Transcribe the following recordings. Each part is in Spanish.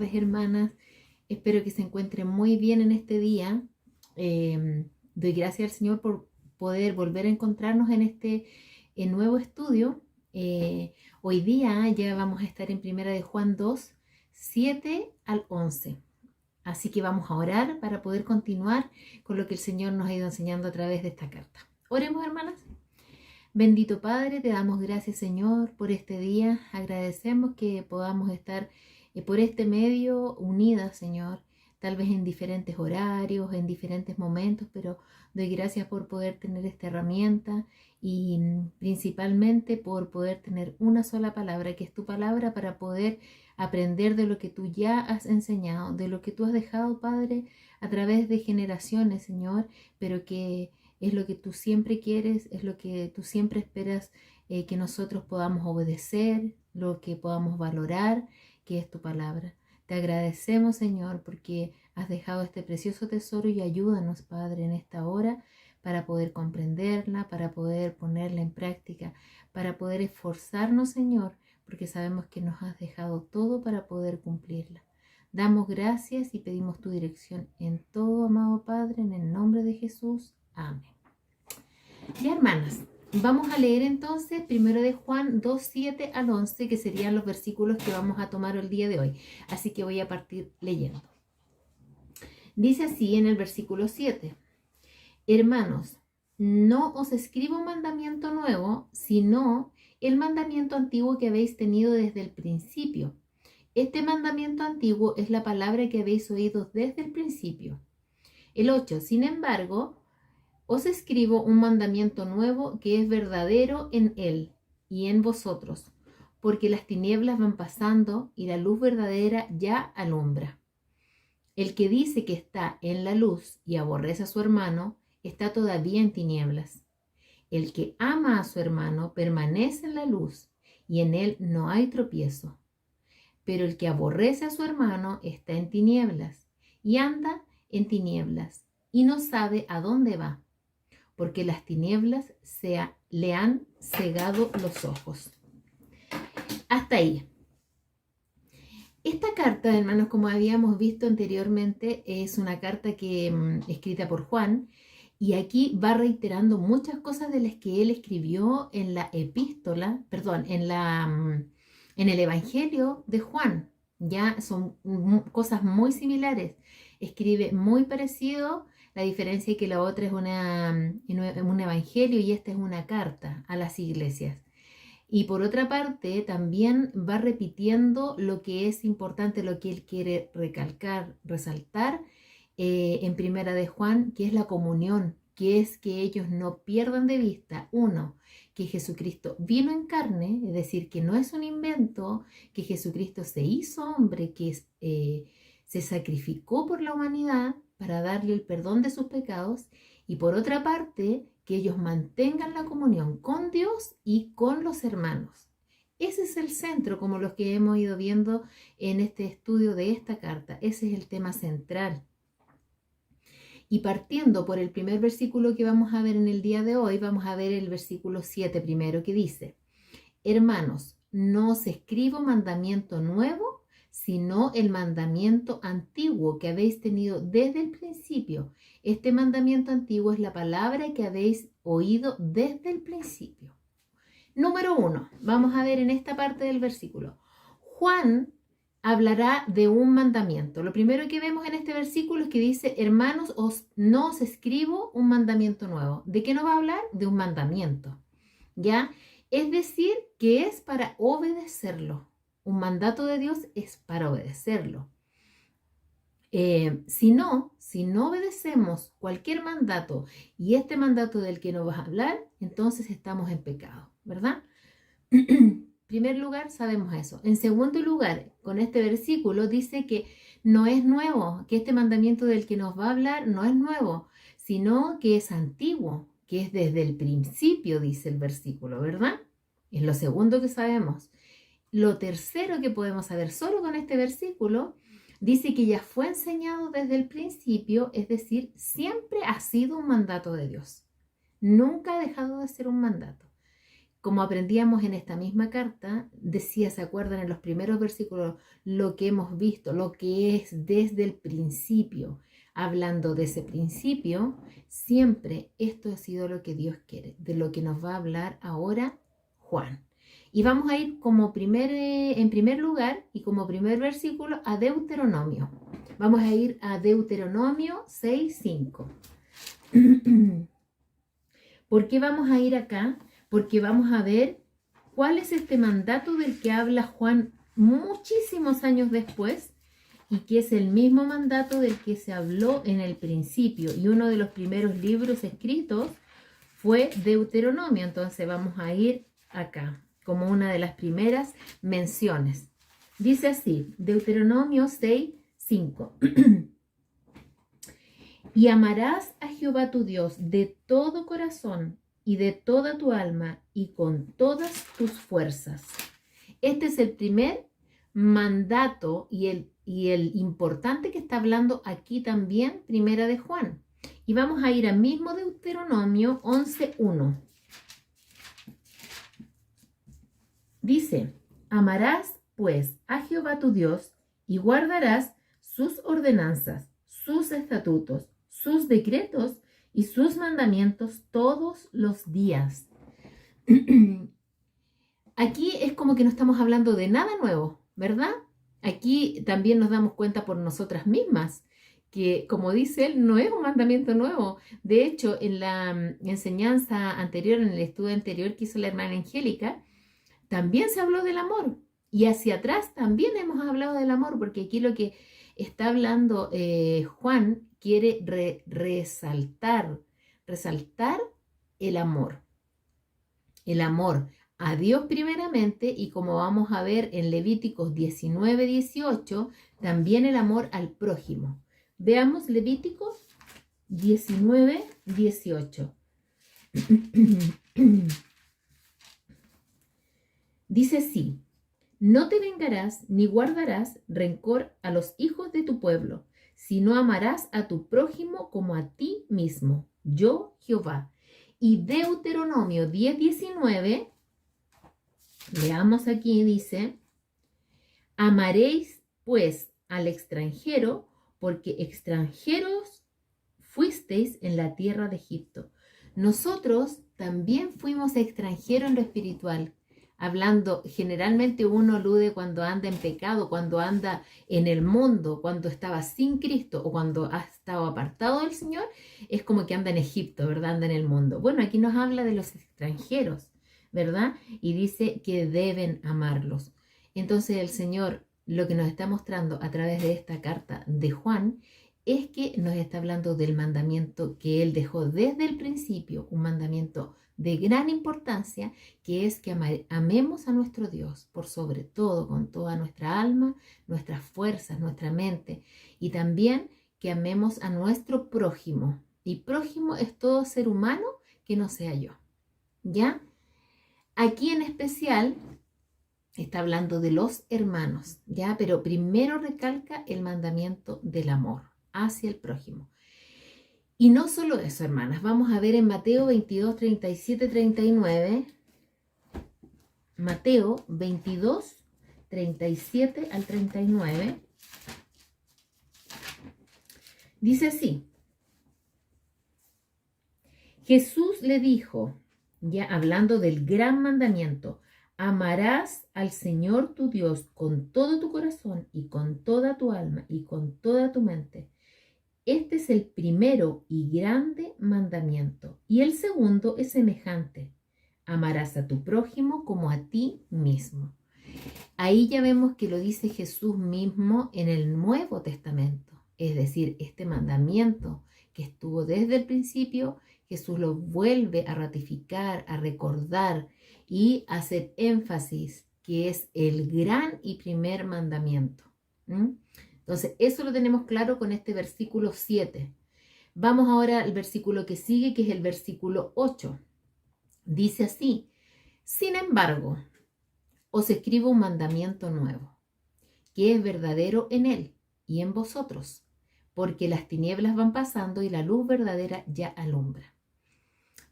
tardes, hermanas. Espero que se encuentren muy bien en este día. Doy gracias al Señor por poder volver a encontrarnos en este nuevo estudio. Hoy día ya vamos a estar en Primera de Juan 2, 7 al 11. Así que vamos a orar para poder continuar con lo que el Señor nos ha ido enseñando a través de esta carta. Oremos, hermanas. Bendito Padre, te damos gracias, Señor, por este día. Agradecemos que podamos estar por este medio unidas, Señor, tal vez en diferentes horarios, en diferentes momentos, pero doy gracias por poder tener esta herramienta y principalmente por poder tener una sola palabra, que es tu palabra, para poder aprender de lo que tú ya has enseñado, de lo que tú has dejado, Padre, a través de generaciones, Señor, pero que es lo que tú siempre quieres, es lo que tú siempre esperas que nosotros podamos obedecer, lo que podamos valorar, que es tu palabra. Te agradecemos, Señor, porque has dejado este precioso tesoro y ayúdanos, Padre, en esta hora para poder comprenderla, para poder ponerla en práctica, para poder esforzarnos, Señor, porque sabemos que nos has dejado todo para poder cumplirla. Damos gracias y pedimos tu dirección en todo, amado Padre, en el nombre de Jesús. Amén. Ya, hermanas, vamos a leer entonces Primero de Juan 2, 7 al 11, que serían los versículos que vamos a tomar el día de hoy. Así que voy a partir leyendo. Dice así en el versículo 7. Hermanos, no os escribo un mandamiento nuevo, sino el mandamiento antiguo que habéis tenido desde el principio. Este mandamiento antiguo es la palabra que habéis oído desde el principio. El 8. Sin embargo, os escribo un mandamiento nuevo que es verdadero en él y en vosotros, porque las tinieblas van pasando y la luz verdadera ya alumbra. El que dice que está en la luz y aborrece a su hermano, está todavía en tinieblas. El que ama a su hermano permanece en la luz y en él no hay tropiezo. Pero el que aborrece a su hermano está en tinieblas y anda en tinieblas y no sabe a dónde va, porque las tinieblas le han cegado los ojos. Hasta ahí. Esta carta, hermanos, como habíamos visto anteriormente, es una carta escrita por Juan, y aquí va reiterando muchas cosas de las que él escribió en la epístola, en el Evangelio de Juan. Ya son cosas muy similares. Escribe muy parecido. La diferencia es que la otra es un evangelio y esta es una carta a las iglesias. Y por otra parte, también va repitiendo lo que es importante, lo que él quiere recalcar, resaltar en Primera de Juan, que es la comunión, que es que ellos no pierdan de vista, uno, que Jesucristo vino en carne, es decir, que no es un invento, que Jesucristo se hizo hombre, que se sacrificó por la humanidad para darle el perdón de sus pecados, y por otra parte, que ellos mantengan la comunión con Dios y con los hermanos. Ese es el centro, como los que hemos ido viendo en este estudio de esta carta. Ese es el tema central. Y partiendo por el primer versículo que vamos a ver en el día de hoy, vamos a ver el versículo 7 primero, que dice: Hermanos, no os escribo mandamiento nuevo, sino el mandamiento antiguo que habéis tenido desde el principio. Este mandamiento antiguo es la palabra que habéis oído desde el principio. Número 1, vamos a ver en esta parte del versículo. Juan hablará de un mandamiento. Lo primero que vemos en este versículo es que dice: hermanos, no os escribo un mandamiento nuevo. ¿De qué nos va a hablar? De un mandamiento, ¿ya? Es decir, que es para obedecerlo. Un mandato de Dios es para obedecerlo. Si no obedecemos cualquier mandato y este mandato del que nos vas a hablar, entonces estamos en pecado, ¿verdad? En primer lugar, sabemos eso. En segundo lugar, con este versículo dice que no es nuevo, que este mandamiento del que nos va a hablar no es nuevo, sino que es antiguo, que es desde el principio, dice el versículo, ¿verdad? Es lo segundo que sabemos. Lo tercero que podemos saber solo con este versículo, dice que ya fue enseñado desde el principio, es decir, siempre ha sido un mandato de Dios. Nunca ha dejado de ser un mandato. como aprendíamos en esta misma carta, decía, ¿se acuerdan en los primeros versículos? Lo que hemos visto, lo que es desde el principio. Hablando de ese principio, siempre esto ha sido lo que Dios quiere, de lo que nos va a hablar ahora Juan. Y vamos a ir en primer lugar y como primer versículo a Deuteronomio. Vamos a ir a Deuteronomio 6:5. ¿Por qué vamos a ir acá? Porque vamos a ver cuál es este mandato del que habla Juan muchísimos años después y que es el mismo mandato del que se habló en el principio. Y uno de los primeros libros escritos fue Deuteronomio. Entonces vamos a ir acá como una de las primeras menciones. Dice así, Deuteronomio 6:5. Y amarás a Jehová tu Dios de todo corazón y de toda tu alma y con todas tus fuerzas. Este es el primer mandato y el importante que está hablando aquí también, primera de Juan. Y vamos a ir al mismo Deuteronomio 11:1. Dice, amarás pues a Jehová tu Dios y guardarás sus ordenanzas, sus estatutos, sus decretos y sus mandamientos todos los días. Aquí es como que no estamos hablando de nada nuevo, ¿verdad? Aquí también nos damos cuenta por nosotras mismas que, como dice él, no es un mandamiento nuevo. De hecho, en la enseñanza anterior, en el estudio anterior que hizo la hermana Angélica, también se habló del amor. Y hacia atrás también hemos hablado del amor, porque aquí lo que está hablando Juan quiere resaltar el amor. El amor a Dios primeramente y como vamos a ver en Levíticos 19:18, también el amor al prójimo. Veamos Levíticos 19:18. Dice así, no te vengarás ni guardarás rencor a los hijos de tu pueblo, sino amarás a tu prójimo como a ti mismo, yo Jehová. Y Deuteronomio 10:19, leamos aquí, dice, amaréis pues al extranjero, porque extranjeros fuisteis en la tierra de Egipto. Nosotros también fuimos extranjeros en lo espiritual. Hablando, generalmente uno alude cuando anda en pecado, cuando anda en el mundo, cuando estaba sin Cristo o cuando ha estado apartado del Señor, es como que anda en Egipto, ¿verdad? Anda en el mundo. Bueno, aquí nos habla de los extranjeros, ¿verdad? Y dice que deben amarlos. Entonces el Señor lo que nos está mostrando a través de esta carta de Juan es que nos está hablando del mandamiento que Él dejó desde el principio, un mandamiento de gran importancia, que es que amemos a nuestro Dios por sobre todo, con toda nuestra alma, nuestras fuerzas, nuestra mente, y también que amemos a nuestro prójimo. Y prójimo es todo ser humano que no sea yo, ¿ya? Aquí en especial está hablando de los hermanos, ¿ya? Pero primero recalca el mandamiento del amor hacia el prójimo. Y no solo eso, hermanas. Vamos a ver en Mateo 22, 37, 39. Mateo 22, 37 al 39. Dice así. Jesús le dijo, ya hablando del gran mandamiento, amarás al Señor tu Dios con todo tu corazón y con toda tu alma y con toda tu mente. Este es el primero y grande mandamiento. Y el segundo es semejante. Amarás a tu prójimo como a ti mismo. Ahí ya vemos que lo dice Jesús mismo en el Nuevo Testamento. Es decir, este mandamiento que estuvo desde el principio, Jesús lo vuelve a ratificar, a recordar y a hacer énfasis que es el gran y primer mandamiento. Entonces, eso lo tenemos claro con este versículo 7. Vamos ahora al versículo que sigue, que es el versículo 8. Dice así, sin embargo, os escribo un mandamiento nuevo, que es verdadero en él y en vosotros, porque las tinieblas van pasando y la luz verdadera ya alumbra.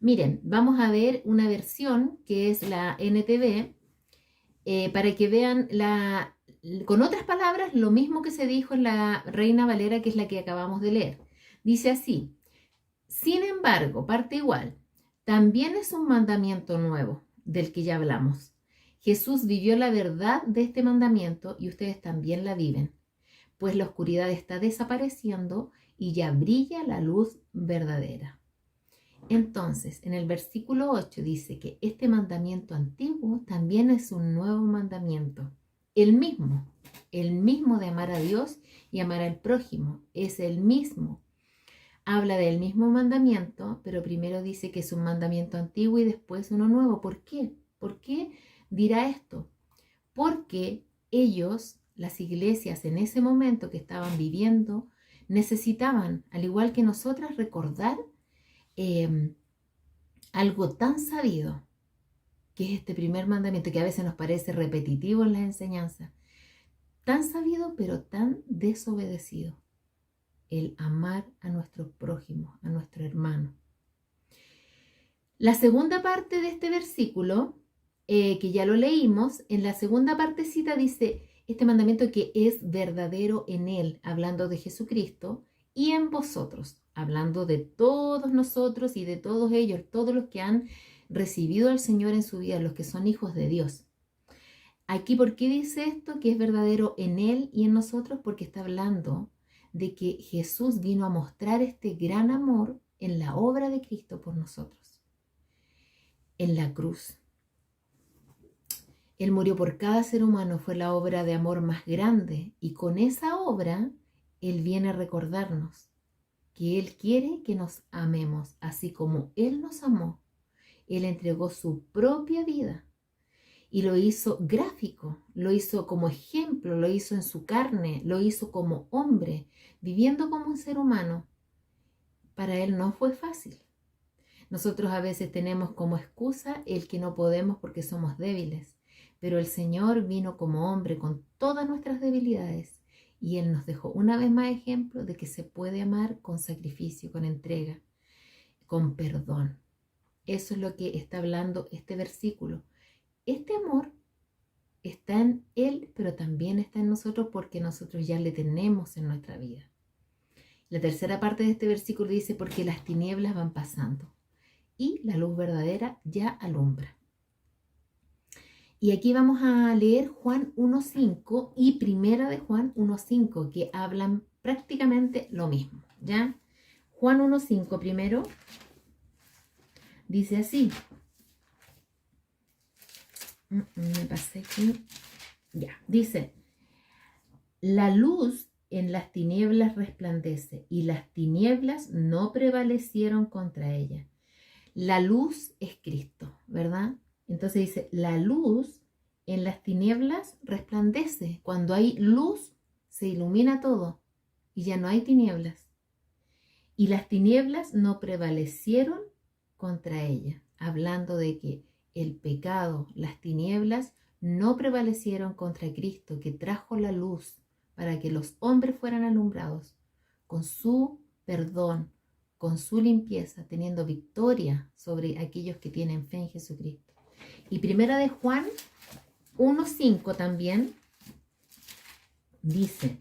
Miren, vamos a ver una versión que es la NTV, para que vean con otras palabras lo mismo que se dijo en la Reina Valera, que es la que acabamos de leer. Dice así: sin embargo, parte igual, también es un mandamiento nuevo del que ya hablamos. Jesús vivió la verdad de este mandamiento y ustedes también la viven, pues la oscuridad está desapareciendo y ya brilla la luz verdadera. Entonces, en el versículo 8 dice que este mandamiento antiguo también es un nuevo mandamiento. El mismo de amar a Dios y amar al prójimo, es el mismo. Habla del mismo mandamiento, pero primero dice que es un mandamiento antiguo y después uno nuevo. ¿Por qué? ¿Por qué dirá esto? Porque ellos, las iglesias en ese momento que estaban viviendo, necesitaban, al igual que nosotras, recordar algo tan sabido, que es este primer mandamiento, que a veces nos parece repetitivo en las enseñanzas, tan sabido pero tan desobedecido: el amar a nuestro prójimo, a nuestro hermano. La segunda parte de este versículo, que ya lo leímos, en la segunda partecita dice este mandamiento que es verdadero en Él, hablando de Jesucristo, y en vosotros, hablando de todos nosotros y de todos ellos, todos los que han recibido al Señor en su vida, los que son hijos de Dios. Aquí, ¿por qué dice esto? Que es verdadero en Él y en nosotros, porque está hablando de que Jesús vino a mostrar este gran amor en la obra de Cristo por nosotros, en la cruz. Él murió por cada ser humano, fue la obra de amor más grande, y con esa obra Él viene a recordarnos que Él quiere que nos amemos, así como Él nos amó. Él entregó su propia vida y lo hizo gráfico, lo hizo como ejemplo, lo hizo en su carne, lo hizo como hombre, viviendo como un ser humano. Para Él no fue fácil. Nosotros a veces tenemos como excusa el que no podemos porque somos débiles, pero el Señor vino como hombre con todas nuestras debilidades y Él nos dejó una vez más ejemplo de que se puede amar con sacrificio, con entrega, con perdón. Eso es lo que está hablando este versículo. Este amor está en Él, pero también está en nosotros porque nosotros ya le tenemos en nuestra vida. La tercera parte de este versículo dice: porque las tinieblas van pasando y la luz verdadera ya alumbra. Y aquí vamos a leer Juan 1.5 y Primera de Juan 1.5, que hablan prácticamente lo mismo, ¿ya? Juan 1.5 primero dice así. Me pasé aquí. Ya, dice: la luz en las tinieblas resplandece y las tinieblas no prevalecieron contra ella. La luz es Cristo, ¿verdad? Entonces dice: la luz en las tinieblas resplandece. Cuando hay luz, se ilumina todo y ya no hay tinieblas. Y las tinieblas no prevalecieron contra ella, hablando de que el pecado, las tinieblas, no prevalecieron contra Cristo, que trajo la luz para que los hombres fueran alumbrados con su perdón, con su limpieza, teniendo victoria sobre aquellos que tienen fe en Jesucristo. Y Primera de Juan 1.5 también dice: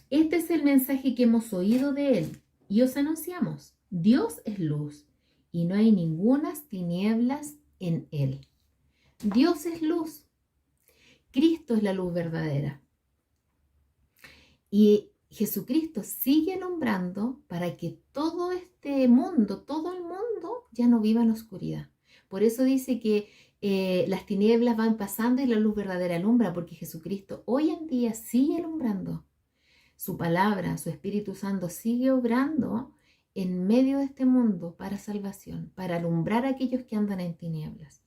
este es el mensaje que hemos oído de Él y os anunciamos: Dios es luz y no hay ningunas tinieblas en Él. Dios es luz. Cristo es la luz verdadera. Y Jesucristo sigue alumbrando para que todo este mundo, todo el mundo ya no viva en oscuridad. Por eso dice que las tinieblas van pasando y la luz verdadera alumbra, porque Jesucristo hoy en día sigue alumbrando. Su palabra, su Espíritu Santo sigue obrando en medio de este mundo para salvación, para alumbrar a aquellos que andan en tinieblas.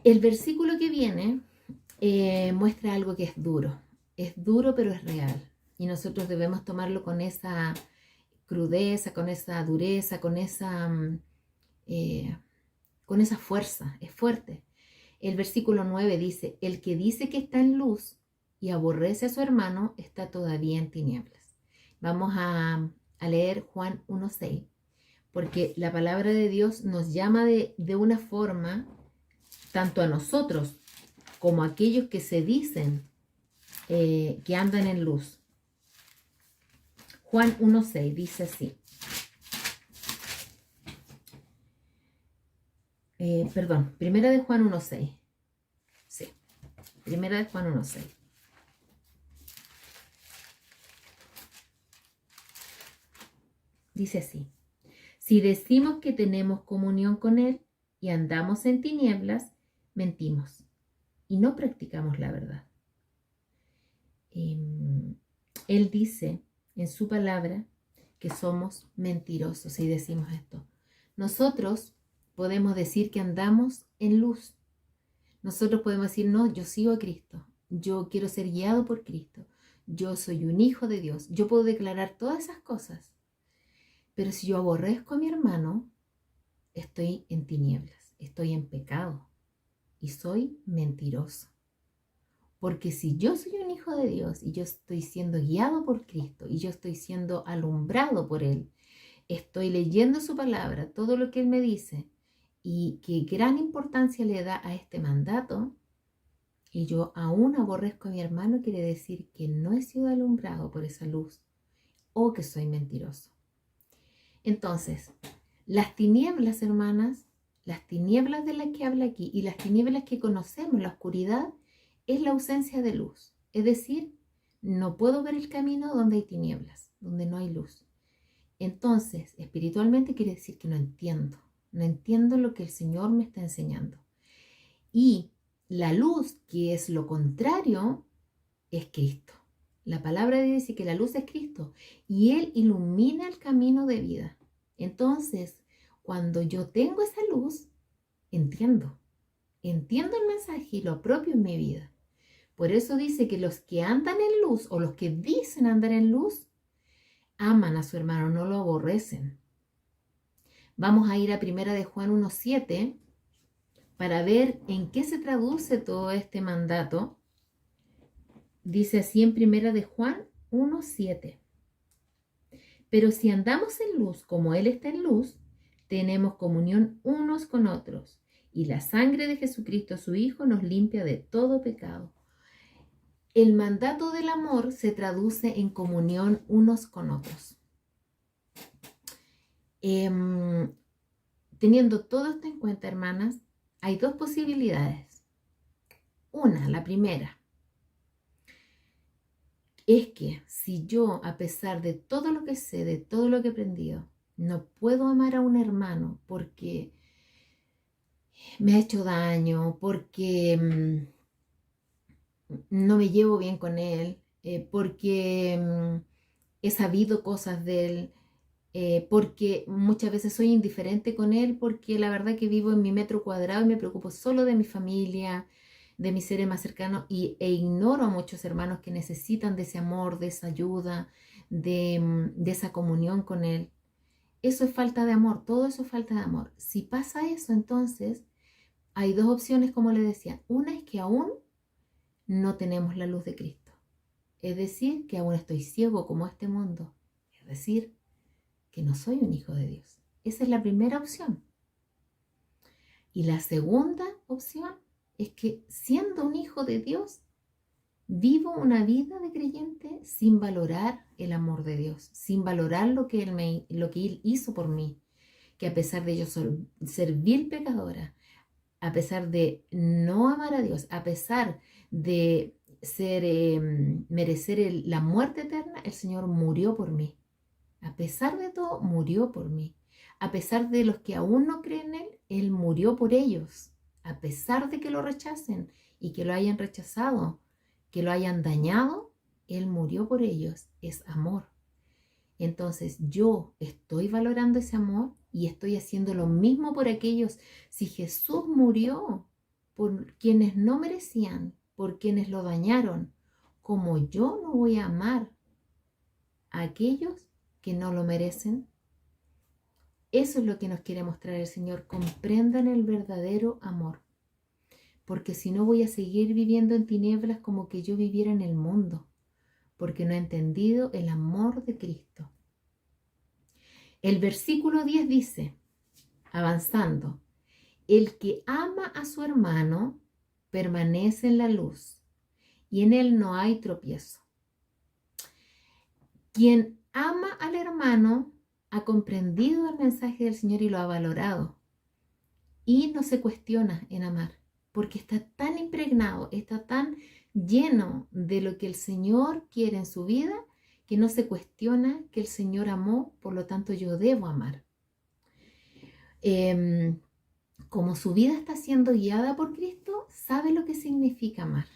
El versículo que viene muestra algo que es duro. Es duro, pero es real. Y nosotros debemos tomarlo con esa crudeza, con esa dureza, con esa fuerza. Es fuerte. El versículo 9 dice: el que dice que está en luz y aborrece a su hermano está todavía en tinieblas. Vamos a a leer Juan 1:6, porque la palabra de Dios nos llama de una forma, tanto a nosotros como a aquellos que se dicen que andan en luz. Juan 1:6 dice así. Primera de Juan 1:6. Sí, primera de Juan 1:6. Dice así: si decimos que tenemos comunión con Él y andamos en tinieblas, mentimos y no practicamos la verdad. Él dice en su palabra que somos mentirosos si decimos esto. Nosotros podemos decir que andamos en luz. Nosotros podemos decir, no, yo sigo a Cristo. Yo quiero ser guiado por Cristo. Yo soy un hijo de Dios. Yo puedo declarar todas esas cosas. Pero si yo aborrezco a mi hermano, estoy en tinieblas, estoy en pecado y soy mentiroso. Porque si yo soy un hijo de Dios y yo estoy siendo guiado por Cristo y yo estoy siendo alumbrado por Él, estoy leyendo su palabra, todo lo que Él me dice, y qué gran importancia le da a este mandato, y yo aún aborrezco a mi hermano, quiere decir que no he sido alumbrado por esa luz o que soy mentiroso. Entonces, las tinieblas, hermanas, las tinieblas de las que habla aquí y las tinieblas que conocemos, la oscuridad, es la ausencia de luz. Es decir, no puedo ver el camino donde hay tinieblas, donde no hay luz. Entonces, espiritualmente quiere decir que no entiendo lo que el Señor me está enseñando. Y la luz, que es lo contrario, es Cristo. La palabra dice que la luz es Cristo y Él ilumina el camino de vida. Entonces, cuando yo tengo esa luz, entiendo el mensaje y lo apropio en mi vida. Por eso dice que los que andan en luz o los que dicen andar en luz, aman a su hermano, no lo aborrecen. Vamos a ir a primera de Juan 1:7 para ver en qué se traduce todo este mandato. Dice así en primera de Juan 1:7. Pero si andamos en luz como Él está en luz, tenemos comunión unos con otros, y la sangre de Jesucristo, su Hijo, nos limpia de todo pecado. El mandato del amor se traduce en comunión unos con otros. Teniendo todo esto en cuenta, hermanas, hay dos posibilidades. La primera, es que si yo, a pesar de todo lo que sé, de todo lo que he aprendido, no puedo amar a un hermano porque me ha hecho daño, porque no me llevo bien con él, porque he sabido cosas de él, porque muchas veces soy indiferente con él, porque la verdad que vivo en mi metro cuadrado y me preocupo solo de mi familia, de mis seres más cercanos, e ignoro a muchos hermanos que necesitan de ese amor, de esa ayuda, de esa comunión con él. Eso es falta de amor, todo eso es falta de amor. Si pasa eso, entonces hay dos opciones, como le decía. Una es que aún no tenemos la luz de Cristo, es decir, que aún estoy ciego como este mundo, es decir, que no soy un hijo de Dios. Esa es la primera opción. Y la segunda opción es que siendo un hijo de Dios, vivo una vida de creyente sin valorar el amor de Dios, sin valorar lo que Él hizo por mí, que a pesar de yo ser vil pecadora, a pesar de no amar a Dios, a pesar de merecer la muerte eterna, el Señor murió por mí. A pesar de todo, murió por mí. A pesar de los que aún no creen en Él, Él murió por ellos. A pesar de que lo rechacen y que lo hayan rechazado, que lo hayan dañado, Él murió por ellos. Es amor. Entonces yo estoy valorando ese amor y estoy haciendo lo mismo por aquellos. Si Jesús murió por quienes no merecían, por quienes lo dañaron, como yo no voy a amar a aquellos que no lo merecen. Eso es lo que nos quiere mostrar el Señor. Comprendan el verdadero amor. Porque si no voy a seguir viviendo en tinieblas como que yo viviera en el mundo. Porque no he entendido el amor de Cristo. El versículo 10 dice, avanzando, el que ama a su hermano permanece en la luz y en él no hay tropiezo. Quien ama al hermano ha comprendido el mensaje del Señor y lo ha valorado y no se cuestiona en amar, porque está tan impregnado, está tan lleno de lo que el Señor quiere en su vida, que no se cuestiona que el Señor amó, por lo tanto yo debo amar. Como su vida está siendo guiada por Cristo, sabe lo que significa amar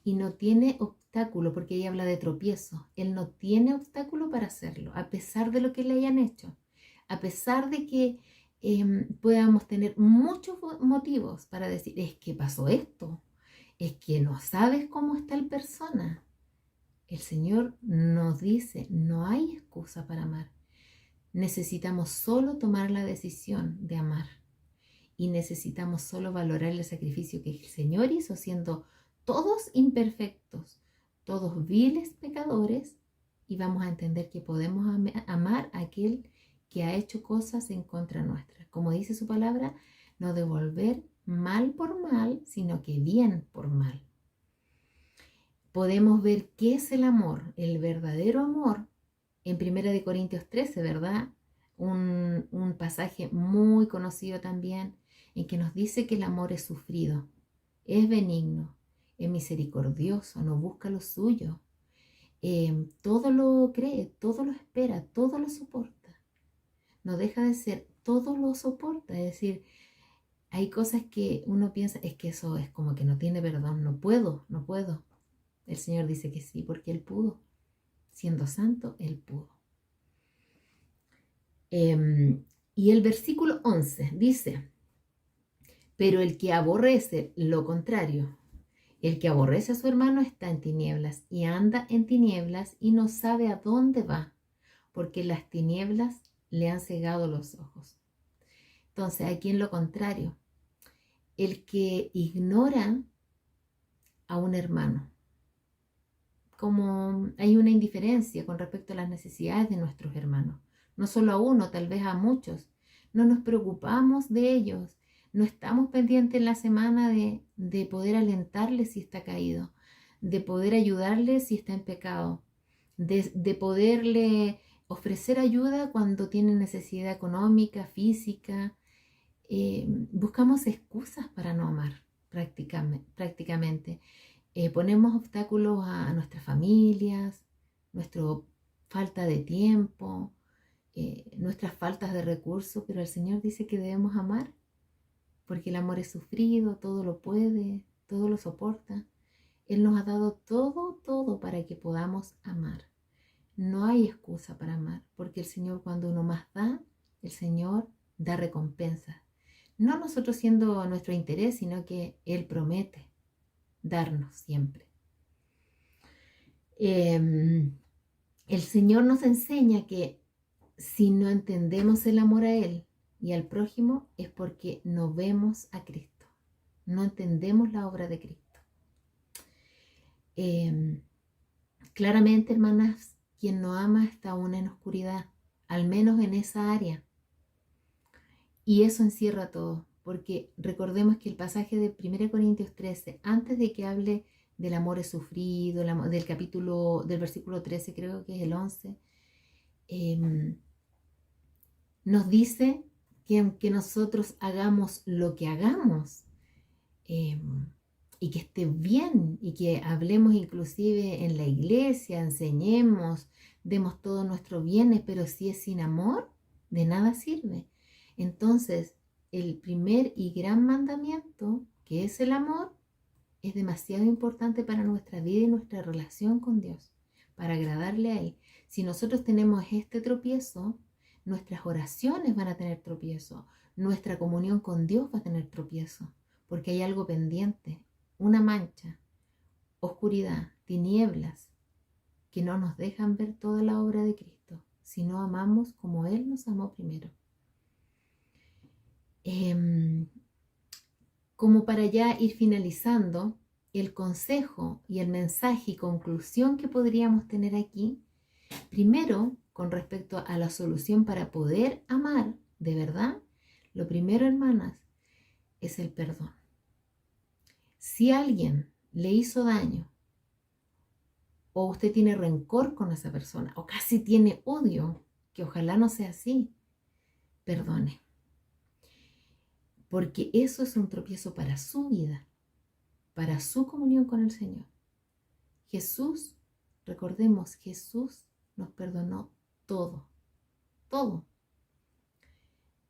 y no tiene obstáculo, porque ella habla de tropiezo. Él no tiene obstáculo para hacerlo, a pesar de lo que le hayan hecho, a pesar de que podamos tener muchos motivos para decir, es que pasó esto, es que no sabes cómo está la persona. El Señor nos dice, no hay excusa para amar. Necesitamos solo tomar la decisión de amar y necesitamos solo valorar el sacrificio que el Señor hizo, siendo todos imperfectos, todos viles pecadores, y vamos a entender que podemos amar a aquel que ha hecho cosas en contra nuestra. Como dice su palabra, no devolver mal por mal, sino que bien por mal. Podemos ver qué es el amor, el verdadero amor, en 1 Corintios 13, ¿verdad? Un pasaje muy conocido también, en que nos dice que el amor es sufrido, es benigno, es misericordioso, no busca lo suyo, todo lo cree, todo lo espera, todo lo soporta. No deja de ser, todo lo soporta. Es decir, hay cosas que uno piensa, es que eso es como que no tiene perdón, no puedo. El Señor dice que sí, porque Él pudo. Siendo santo, Él pudo. Y el versículo 11 dice, pero el que aborrece lo contrario, el que aborrece a su hermano está en tinieblas y anda en tinieblas y no sabe a dónde va, porque las tinieblas le han cegado los ojos. Entonces, aquí en lo contrario, el que ignora a un hermano, como hay una indiferencia con respecto a las necesidades de nuestros hermanos, no solo a uno, tal vez a muchos, no nos preocupamos de ellos, no estamos pendientes en la semana de poder alentarle si está caído, de poder ayudarle si está en pecado, de poderle ofrecer ayuda cuando tiene necesidad económica, física. Buscamos excusas para no amar prácticamente. Ponemos obstáculos a nuestras familias, nuestra falta de tiempo, nuestras faltas de recursos, pero el Señor dice que debemos amar, porque el amor es sufrido, todo lo puede, todo lo soporta. Él nos ha dado todo para que podamos amar. No hay excusa para amar, porque el Señor, cuando uno más da, el Señor da recompensas. No nosotros siendo nuestro interés, sino que Él promete darnos siempre. El Señor nos enseña que si no entendemos el amor a Él y al prójimo, es porque no vemos a Cristo, no entendemos la obra de Cristo. Claramente, hermanas, quien no ama está aún en oscuridad, al menos en esa área. Y eso encierra todo, porque recordemos que el pasaje de 1 Corintios 13, antes de que hable del amor es sufrido, del versículo 13, creo que es el 11, nos dice que aunque nosotros hagamos lo que hagamos, y que esté bien, y que hablemos inclusive en la iglesia, enseñemos, demos todos nuestros bienes, pero si es sin amor, de nada sirve. Entonces, el primer y gran mandamiento, que es el amor, es demasiado importante para nuestra vida y nuestra relación con Dios, para agradarle a Él. Si nosotros tenemos este tropiezo, nuestras oraciones van a tener tropiezo, nuestra comunión con Dios va a tener tropiezo, porque hay algo pendiente, una mancha, oscuridad, tinieblas, que no nos dejan ver toda la obra de Cristo, si no amamos como Él nos amó primero. Como para ya ir finalizando, el consejo y el mensaje y conclusión que podríamos tener aquí, primero, con respecto a la solución para poder amar de verdad, lo primero, hermanas, es el perdón. Si alguien le hizo daño, o usted tiene rencor con esa persona, o casi tiene odio, que ojalá no sea así, perdone. Porque eso es un tropiezo para su vida, para su comunión con el Señor. Jesús, recordemos, Jesús nos perdonó todo, todo.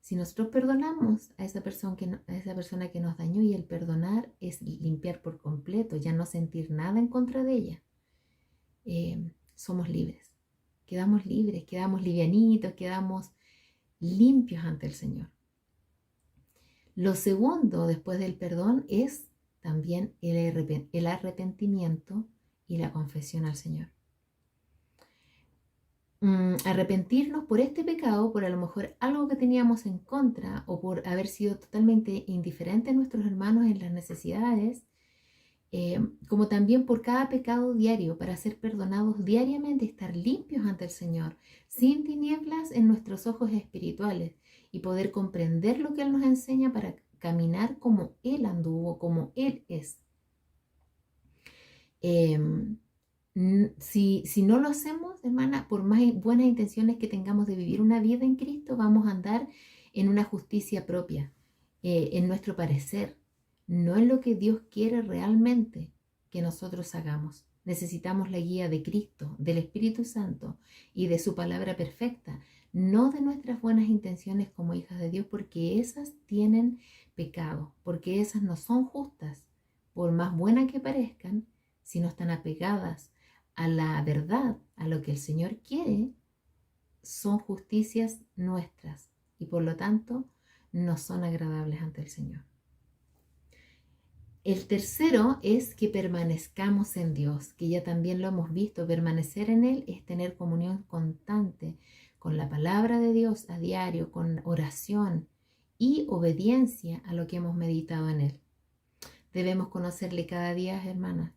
Si nosotros perdonamos a esa persona que nos dañó, y el perdonar es limpiar por completo, ya no sentir nada en contra de ella, somos libres, quedamos livianitos, quedamos limpios ante el Señor. Lo segundo después del perdón es también el arrepentimiento y la confesión al Señor. Arrepentirnos por este pecado, por a lo mejor algo que teníamos en contra, o por haber sido totalmente indiferentes a nuestros hermanos en las necesidades, como también por cada pecado diario, para ser perdonados diariamente, estar limpios ante el Señor, sin tinieblas en nuestros ojos espirituales, y poder comprender lo que Él nos enseña para caminar como Él anduvo, como Él es. Si no lo hacemos, hermana, por más buenas intenciones que tengamos de vivir una vida en Cristo, vamos a andar en una justicia propia, en nuestro parecer, no en lo que Dios quiere realmente que nosotros hagamos. Necesitamos la guía de Cristo, del Espíritu Santo y de su palabra perfecta, no de nuestras buenas intenciones como hijas de Dios, porque esas tienen pecado, porque esas no son justas, por más buenas que parezcan. Si no están apegadas a la verdad, a lo que el Señor quiere, son justicias nuestras y por lo tanto no son agradables ante el Señor. El tercero es que permanezcamos en Dios, que ya también lo hemos visto. Permanecer en Él es tener comunión constante con la palabra de Dios a diario, con oración y obediencia a lo que hemos meditado en Él. Debemos conocerle cada día, hermanas.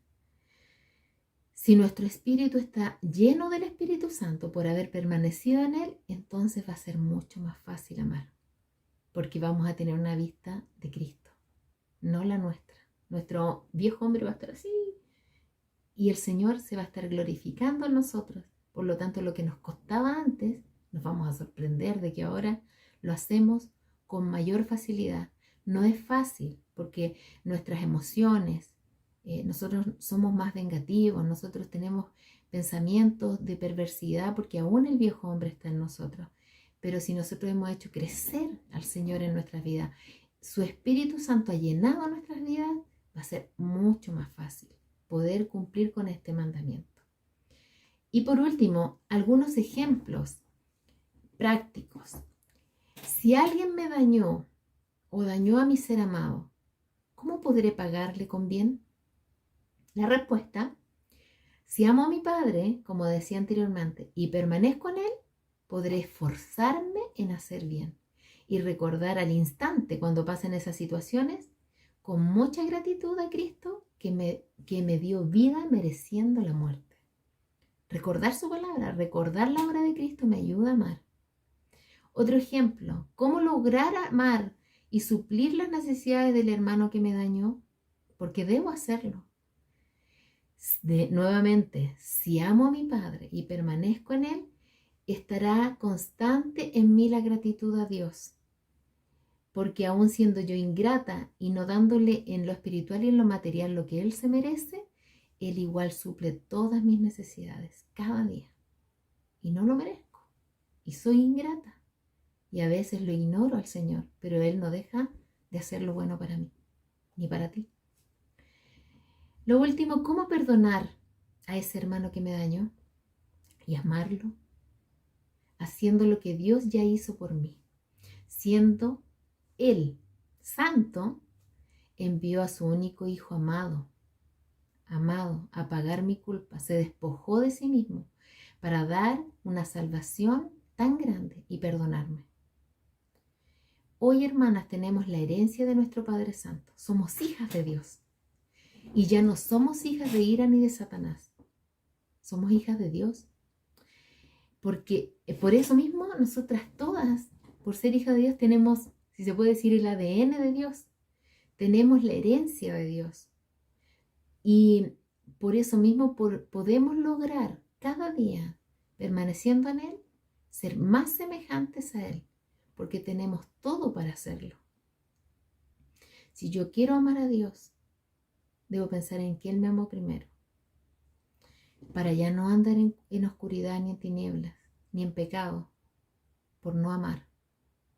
Si nuestro espíritu está lleno del Espíritu Santo por haber permanecido en Él, entonces va a ser mucho más fácil amar, porque vamos a tener una vista de Cristo, no la nuestra. Nuestro viejo hombre va a estar así y el Señor se va a estar glorificando en nosotros. Por lo tanto, lo que nos costaba antes, nos vamos a sorprender de que ahora lo hacemos con mayor facilidad. No es fácil porque nuestras emociones, nosotros somos más vengativos, nosotros tenemos pensamientos de perversidad porque aún el viejo hombre está en nosotros. Pero si nosotros hemos hecho crecer al Señor en nuestras vidas, su Espíritu Santo ha llenado nuestras vidas, va a ser mucho más fácil poder cumplir con este mandamiento. Y por último, algunos ejemplos prácticos. Si alguien me dañó o dañó a mi ser amado, ¿cómo podré pagarle con bien? La respuesta: si amo a mi Padre, como decía anteriormente, y permanezco en Él, podré esforzarme en hacer bien y recordar al instante, cuando pasen esas situaciones, con mucha gratitud a Cristo que me dio vida mereciendo la muerte. Recordar su palabra, recordar la obra de Cristo me ayuda a amar. Otro ejemplo: ¿cómo lograr amar y suplir las necesidades del hermano que me dañó? Porque debo hacerlo. Nuevamente, si amo a mi Padre y permanezco en Él, estará constante en mí la gratitud a Dios. Porque aún siendo yo ingrata y no dándole en lo espiritual y en lo material lo que Él se merece, Él igual suple todas mis necesidades cada día. Y no lo merezco. Y soy ingrata. Y a veces lo ignoro al Señor, pero Él no deja de hacer lo bueno para mí, ni para ti. Lo último, ¿cómo perdonar a ese hermano que me dañó? Y amarlo, haciendo lo que Dios ya hizo por mí. Siendo Él santo, envió a su único Hijo amado, a pagar mi culpa. Se despojó de sí mismo para dar una salvación tan grande y perdonarme. Hoy, hermanas, tenemos la herencia de nuestro Padre Santo. Somos hijas de Dios. Y ya no somos hijas de ira ni de Satanás. Somos hijas de Dios. Porque por eso mismo nosotras todas, por ser hijas de Dios, tenemos, si se puede decir, el ADN de Dios. Tenemos la herencia de Dios. Y por eso mismo podemos lograr cada día, permaneciendo en Él, ser más semejantes a Él, porque tenemos todo para hacerlo. Si yo quiero amar a Dios, debo pensar en que Él me amó primero, para ya no andar en oscuridad ni en tinieblas, ni en pecado, por no amar,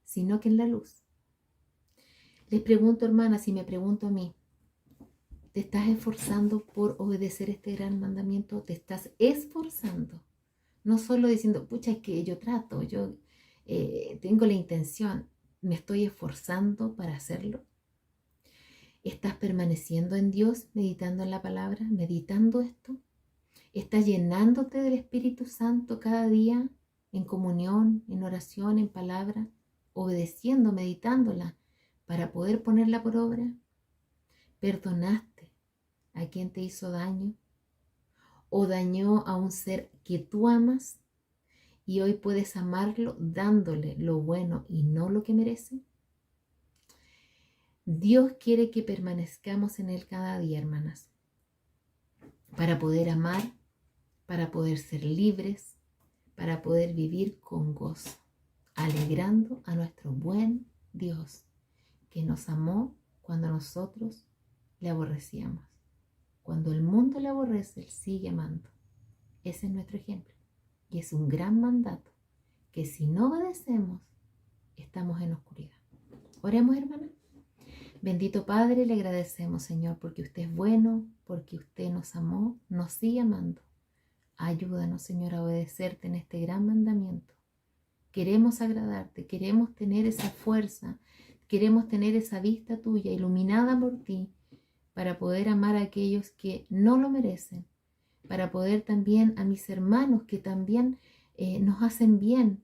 sino que en la luz. Les pregunto, hermanas, y me pregunto a mí, ¿te estás esforzando por obedecer este gran mandamiento? ¿Te estás esforzando? No solo diciendo, pucha, es que yo trato, yo tengo la intención, ¿me estoy esforzando para hacerlo? ¿Estás permaneciendo en Dios, meditando en la palabra, meditando esto? ¿Estás llenándote del Espíritu Santo cada día en comunión, en oración, en palabra, obedeciendo, meditándola para poder ponerla por obra? ¿Perdonaste a quien te hizo daño o dañó a un ser que tú amas y hoy puedes amarlo dándole lo bueno y no lo que merece? Dios quiere que permanezcamos en Él cada día, hermanas, para poder amar, para poder ser libres, para poder vivir con gozo, alegrando a nuestro buen Dios, que nos amó cuando nosotros le aborrecíamos. Cuando el mundo le aborrece, Él sigue amando. Ese es nuestro ejemplo. Y es un gran mandato que si no obedecemos, estamos en oscuridad. Oremos, hermanas. Bendito Padre, le agradecemos, Señor, porque usted es bueno, porque usted nos amó, nos sigue amando. Ayúdanos, Señor, a obedecerte en este gran mandamiento. Queremos agradarte, queremos tener esa fuerza, queremos tener esa vista tuya iluminada por ti para poder amar a aquellos que no lo merecen, para poder también a mis hermanos que también nos hacen bien,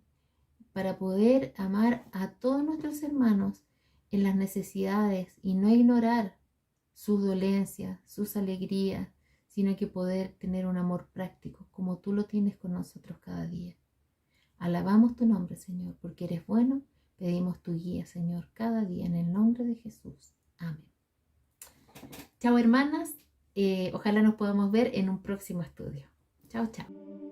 para poder amar a todos nuestros hermanos en las necesidades y no ignorar sus dolencias, sus alegrías, sino que poder tener un amor práctico como tú lo tienes con nosotros cada día. Alabamos tu nombre, Señor, porque eres bueno. Pedimos tu guía, Señor, cada día en el nombre de Jesús. Amén. Chao, hermanas. Ojalá nos podamos ver en un próximo estudio. Chao, chao.